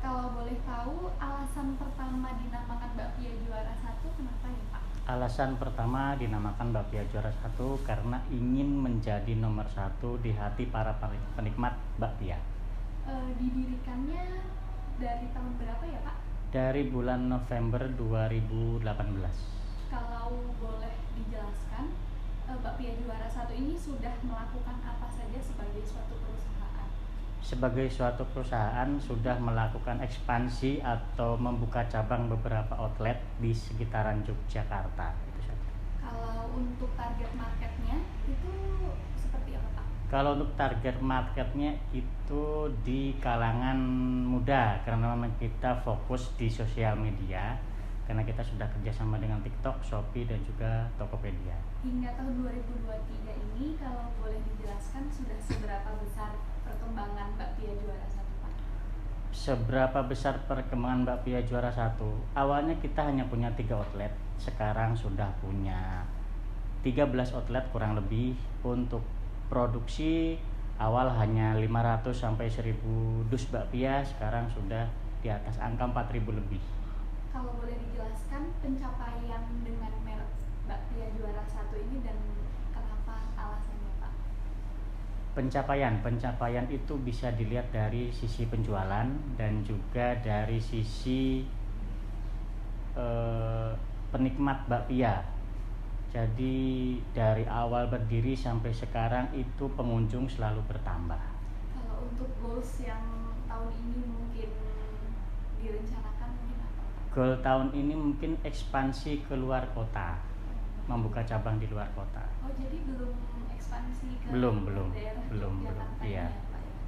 Kalau boleh tahu, alasan pertama dinamakan bakpia juara satu kenapa ya Pak? Alasan pertama dinamakan bakpia juara satu karena ingin menjadi nomor satu di hati para penikmat bakpia. Didirikannya dari tahun berapa ya Pak? Dari bulan November 2018. Kalau boleh dijelaskan, bakpia juara satu ini sudah melakukan apa saja sebagai suatu perusahaan? Sebagai suatu perusahaan sudah melakukan ekspansi atau membuka cabang beberapa outlet di sekitaran Yogyakarta. Itu saja. Kalau untuk target marketnya itu seperti apa Pak? Kalau untuk target marketnya itu di kalangan muda karena memang kita fokus di sosial media karena kita sudah kerjasama dengan TikTok, Shopee dan juga Tokopedia. Hingga tahun 2023 ini kalau boleh dijelaskan sudah seberapa besar perkembangan bakpia juara satu Pak? Seberapa besar perkembangan bakpia juara satu? Awalnya kita hanya punya 3 outlet, sekarang sudah punya 13 outlet kurang lebih. Untuk produksi awal hanya 500 sampai 1000 dus bakpia, sekarang sudah di atas angka 4000 lebih. Kalau boleh dijelaskan pencapaian dengan merek bakpia juara satu ini dan kenapa alasannya Pak? Pencapaian itu bisa dilihat dari sisi penjualan dan juga dari sisi penikmat bakpia. Jadi dari awal berdiri sampai sekarang itu pengunjung selalu bertambah. Kalau untuk goals yang tahun ini mungkin direncanakan mungkin apa Pak? Goal tahun ini mungkin ekspansi ke luar kota, membuka cabang di luar kota. Oh jadi belum ekspansi ke Belum, daerah Yogyakarta iya. ya Pak ya?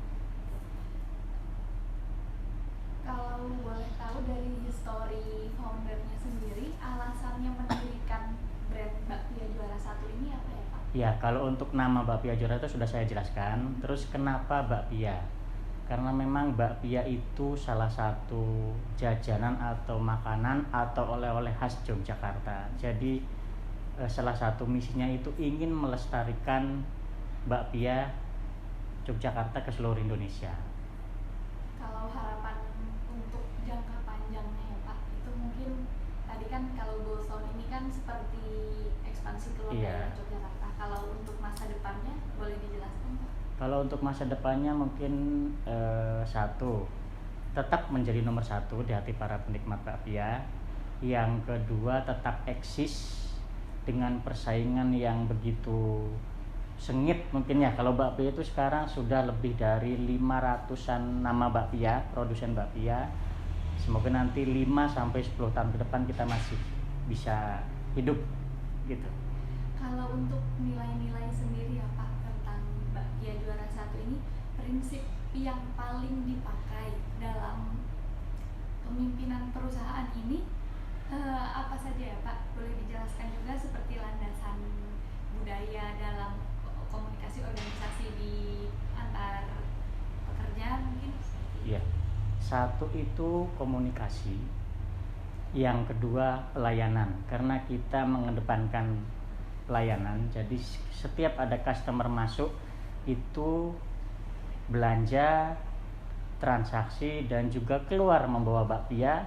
Kalau boleh tahu dari history foundernya sendiri, alasannya mendirikan brand bakpia juara satu ini apa ya Pak? Ya, kalau untuk nama bakpia juara itu sudah saya jelaskan. Terus kenapa bakpia? Karena memang bakpia itu salah satu jajanan atau makanan atau oleh-oleh khas Yogyakarta. Jadi salah satu misinya itu ingin melestarikan bakpia Yogyakarta ke seluruh Indonesia. Kalau harapan untuk jangka panjangnya ya Pak, itu mungkin tadi kan kalau goals tahun ini kan seperti ekspansi keluar daerah Yogyakarta. Kalau untuk masa depannya boleh dijelaskan Pak? Kalau untuk masa depannya mungkin satu, tetap menjadi nomor satu di hati para penikmat bakpia. Yang kedua, tetap eksis dengan persaingan yang begitu sengit mungkin ya. Kalau bakpia itu sekarang sudah lebih dari 500-an nama bakpia, produsen bakpia. Semoga nanti 5 sampai 10 tahun ke depan kita masih bisa hidup gitu. Kalau untuk nilai-nilai sendiri ya Pak tentang bakpia juara satu ini, prinsip yang paling dipakai dalam kepemimpinan perusahaan ini apa saja ya Pak? Boleh dijelaskan juga seperti landasan budaya dalam komunikasi organisasi di antar pekerja mungkin? Iya. Satu itu komunikasi. Yang kedua pelayanan, karena kita mengedepankan pelayanan. Jadi setiap ada customer masuk itu belanja, transaksi dan juga keluar membawa bakpia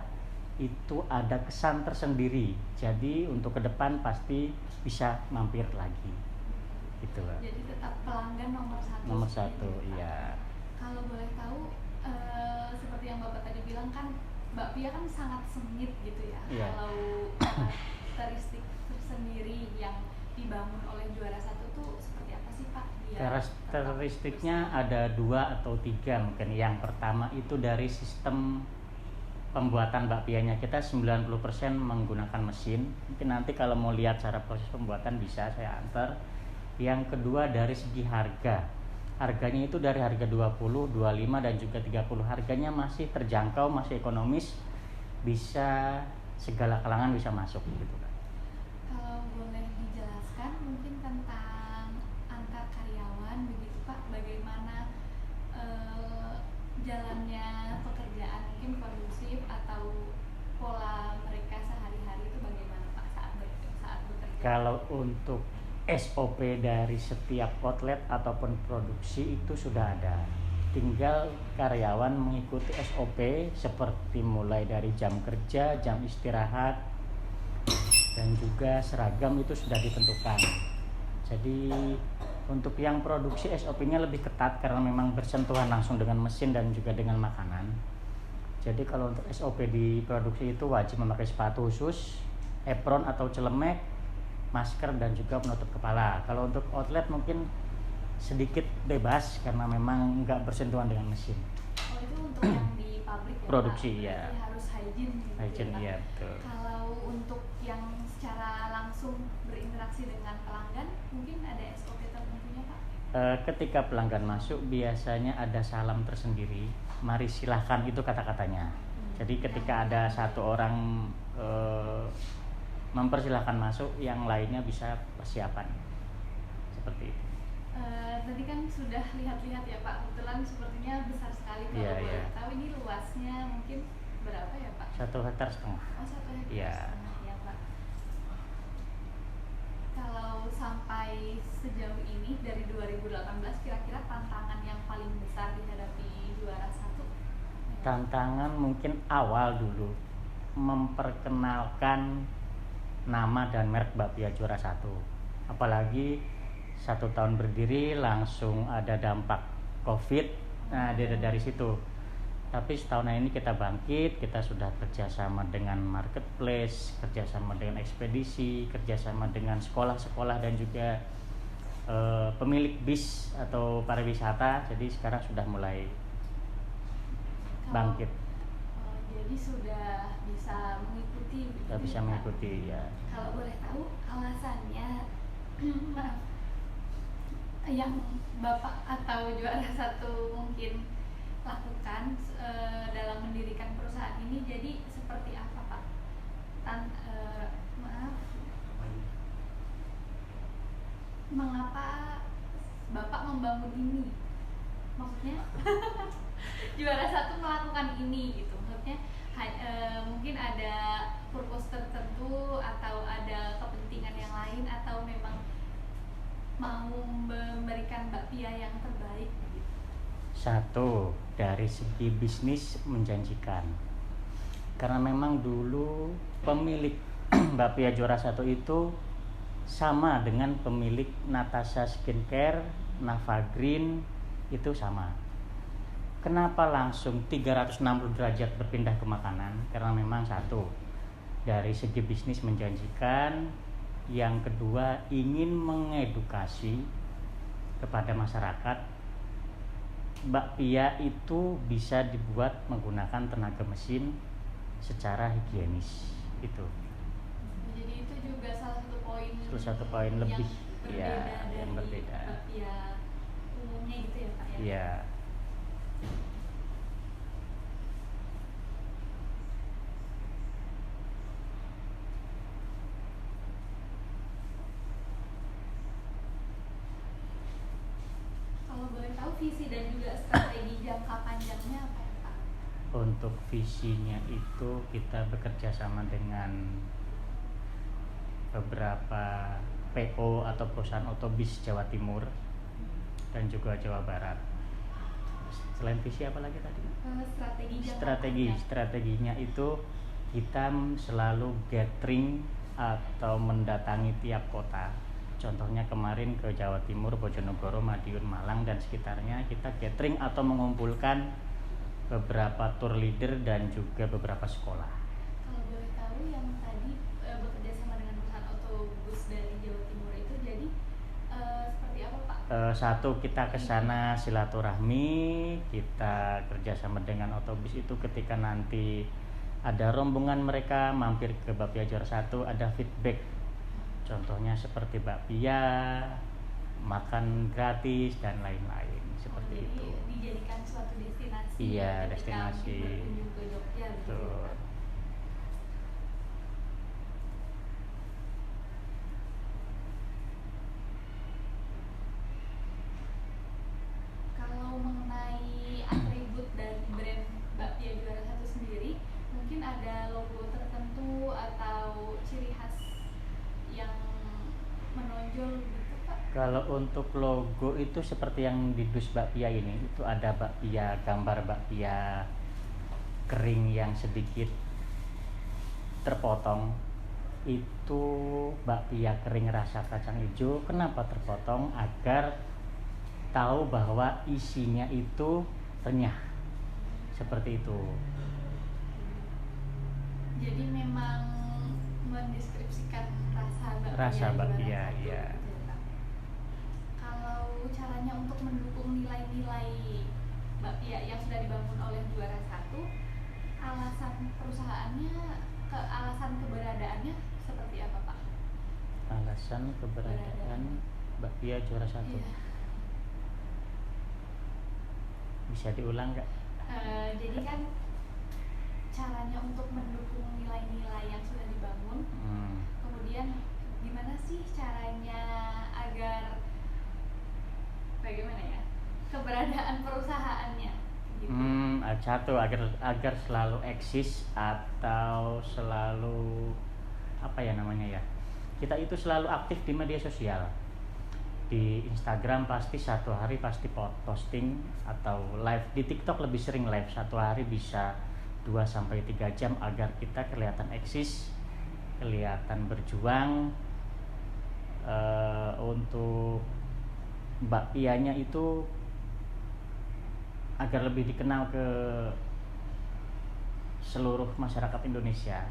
itu ada kesan tersendiri. Jadi untuk ke depan pasti bisa mampir lagi. Gitu loh. Jadi tetap pelanggan nomor satu. Nomor satu, iya. Kalau boleh tahu, seperti yang Bapak tadi bilang kan bakpia kan sangat sengit gitu ya. Iya. Kalau karakteristik tersendiri yang dibangun oleh juara satu tuh seperti apa sih Pak? Karakteristiknya ada 2 atau 3 mungkin. Yang pertama itu dari sistem pembuatan bakpianya, kita 90% menggunakan mesin. Mungkin nanti kalau mau lihat cara proses pembuatan bisa saya antar. Yang kedua dari segi harga. Harganya itu dari harga 20, 25 dan juga 30. Harganya masih terjangkau, masih ekonomis. Bisa segala kalangan bisa masuk gitu kan. Kalau boleh dijelaskan mungkin tentang antar karyawan begitu Pak, bagaimana jalannya pekerjaan mungkin kondusif atau pola mereka sehari-hari itu bagaimana Pak saat bekerja? Kalau untuk SOP dari setiap outlet ataupun produksi itu sudah ada. tinggal karyawan mengikuti SOP seperti mulai dari jam kerja, jam istirahat, dan juga seragam itu sudah ditentukan. Jadi untuk yang produksi SOP-nya lebih ketat karena memang bersentuhan langsung dengan mesin dan juga dengan makanan. Jadi kalau untuk SOP di produksi itu wajib memakai sepatu khusus, apron atau celemek, masker, dan juga penutup kepala. Kalau untuk outlet mungkin sedikit bebas karena memang nggak bersentuhan dengan mesin. Oh, itu untuk yang di pabrik ya, Produksi, Pak? ya. Berarti harus hygiene gitu Hygiene, ya, Pak? iya, betul. Kalau untuk yang secara langsung berinteraksi dengan pelanggan, mungkin ada SOP tertentunya, Pak? Ketika pelanggan masuk biasanya ada salam tersendiri, mari silahkan, itu kata-katanya. Jadi ketika ada satu orang mempersilahkan masuk, yang lainnya bisa persiapan seperti itu. Tadi kan sudah lihat-lihat ya, Pak, kebetulan sepertinya besar sekali. Kalau Iya, boleh iya. tahu ini luasnya mungkin berapa ya, Pak? 1,5 hektar. Oh, 1 hektar Iya. setengah ya, Pak. Kalau sampai sejauh ini dari 2018, kira-kira tantangan yang paling besar dihadapi juara 1? Tantangan mungkin awal dulu memperkenalkan nama dan merek bakpia juara 1. Apalagi 1 tahun berdiri langsung ada dampak COVID. Nah, dari situ. Tapi setahun ini kita bangkit, kita sudah kerjasama dengan marketplace, kerjasama dengan ekspedisi, kerjasama dengan sekolah-sekolah dan juga pemilik bis atau pariwisata. Jadi sekarang sudah mulai bangkit. Jadi sudah bisa mengikuti. Sudah bisa mengikuti, ya. Kalau boleh tahu alasannya, maaf, yang Bapak atau juara 1 mungkin lakukan dalam mendirikan perusahaan ini, jadi seperti apa, Pak? Maaf, mengapa Bapak membangun ini? Maksudnya juara 1 melakukan ini gitu, maksudnya mungkin ada purpose tertentu atau ada kepentingan yang lain, atau memang mau memberikan bakpia yang terbaik gitu. 1, dari segi bisnis menjanjikan. Karena memang dulu pemilik bakpia juara 1 itu sama dengan pemilik Natasha Skincare, Navagreen, itu sama. Kenapa langsung 360 derajat berpindah ke makanan? Karena memang 1, dari segi bisnis menjanjikan. Yang kedua, ingin mengedukasi kepada masyarakat bakpia itu bisa dibuat menggunakan tenaga mesin secara higienis. Itu. Jadi itu juga salah satu poin lebih yang berbeda dari bakpia umumnya gitu ya, Pak ya? Iya. Kalau boleh tahu visi dan juga strategi jangka panjangnya apa ya, Pak? Untuk visinya itu kita bekerja sama dengan beberapa PO atau perusahaan otobus Jawa Timur dan juga Jawa Barat. Selain visi apa lagi tadi? Strategi jangka panjang. Strateginya itu kita selalu gathering atau mendatangi tiap kota. Contohnya kemarin ke Jawa Timur, Bojonegoro, Madiun, Malang dan sekitarnya, kita gathering atau mengumpulkan beberapa tour leader dan juga beberapa sekolah. Kalau boleh tahu yang tadi bekerja sama dengan perusahaan otobus dari Jawa Timur itu, jadi seperti apa, Pak? 1, kita ke sana silaturahmi, kita kerjasama dengan otobus itu ketika nanti ada rombongan mereka mampir ke bakpia juara 1, ada feedback. Contohnya seperti bakpia, makan gratis dan lain-lain seperti itu. Jadi dijadikan suatu destinasi. Iya, ketika destinasi. berkunjung ke Jogja gitu ya, Betul. Pak. Kalau mengenai atribut dari brand bakpia juara 1 sendiri, mungkin ada logo tertentu atau ciri khas yang menonjol gitu, Pak? Kalau untuk logo itu seperti yang di dus bakpia ini, itu ada bakpia, gambar bakpia kering yang sedikit terpotong. Itu bakpia kering rasa kacang hijau. Kenapa terpotong? Agar tahu bahwa isinya itu renyah. Seperti itu. Jadi memang mendeskripsikan Rasa bakpia, juara satu, iya. gitu ya, Pak. Kalau caranya untuk mendukung nilai-nilai bakpia yang sudah dibangun oleh juara satu, alasan perusahaannya, alasan keberadaannya seperti apa, Pak? Alasan keberadaan bakpia juara satu. Iya. Bisa diulang nggak? Jadi kan caranya untuk mendukung nilai-nilai yang sudah dibangun, kemudian gimana sih caranya agar bagaimana ya keberadaan perusahaannya gitu. Satu, agar selalu eksis atau selalu apa ya namanya ya, kita itu selalu aktif di media sosial. Di Instagram pasti satu hari pasti posting, atau live di TikTok lebih sering live, satu hari bisa 2-3 jam, agar kita kelihatan eksis, kelihatan berjuang untuk bakpianya itu agar lebih dikenal ke seluruh masyarakat Indonesia.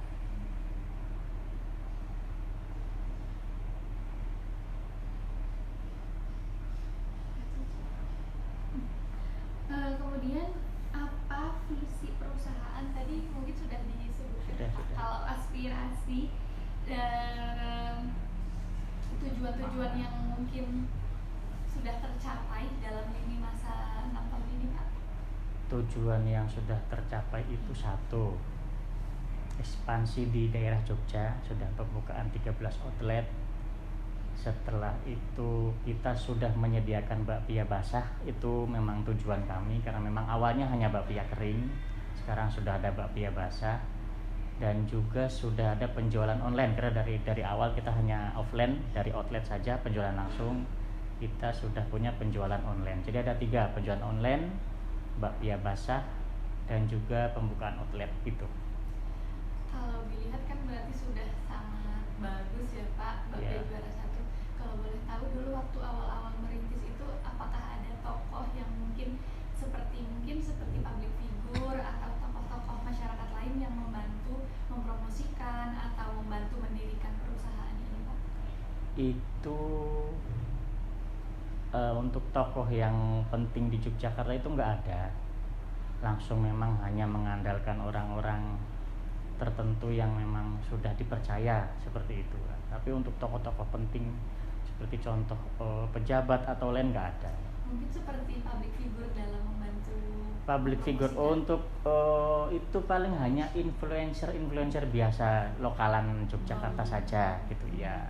Kemudian apa visi perusahaan, tadi mungkin sudah disebutkan. Sudah. Kalau aspirasi dan tujuan-tujuan yang mungkin sudah tercapai dalam lini masa 6 tahun ini, Pak? Tujuan yang sudah tercapai itu satu, ekspansi di daerah Jogja, sudah pembukaan 13 outlet. Setelah itu kita sudah menyediakan bakpia basah, itu memang tujuan kami, karena memang awalnya hanya bakpia kering, sekarang sudah ada bakpia basah. Dan juga sudah ada penjualan online, karena dari awal kita hanya offline, dari outlet saja penjualan langsung. Kita sudah punya penjualan online, jadi ada 3, penjualan online, bakpia basah, dan juga pembukaan outlet itu. Kalau dilihat kan berarti sudah sangat bagus ya, Pak, bakpia juara satu. Kalau boleh tahu dulu waktu awal-awal merintis itu, apakah ada tokoh yang mungkin seperti public figure atau tokoh-tokoh masyarakat lain yang membantu mempromosikan atau membantu mendirikan perusahaan ini, Pak? Itu untuk tokoh yang penting di Yogyakarta itu nggak ada. Langsung memang hanya mengandalkan orang-orang tertentu yang memang sudah dipercaya, seperti itu. Tapi untuk tokoh-tokoh penting seperti contoh pejabat atau lain nggak ada. Mungkin seperti public figure dalam membantu. Public figure untuk itu paling hanya influencer biasa lokalan Yogyakarta saja gitu ya.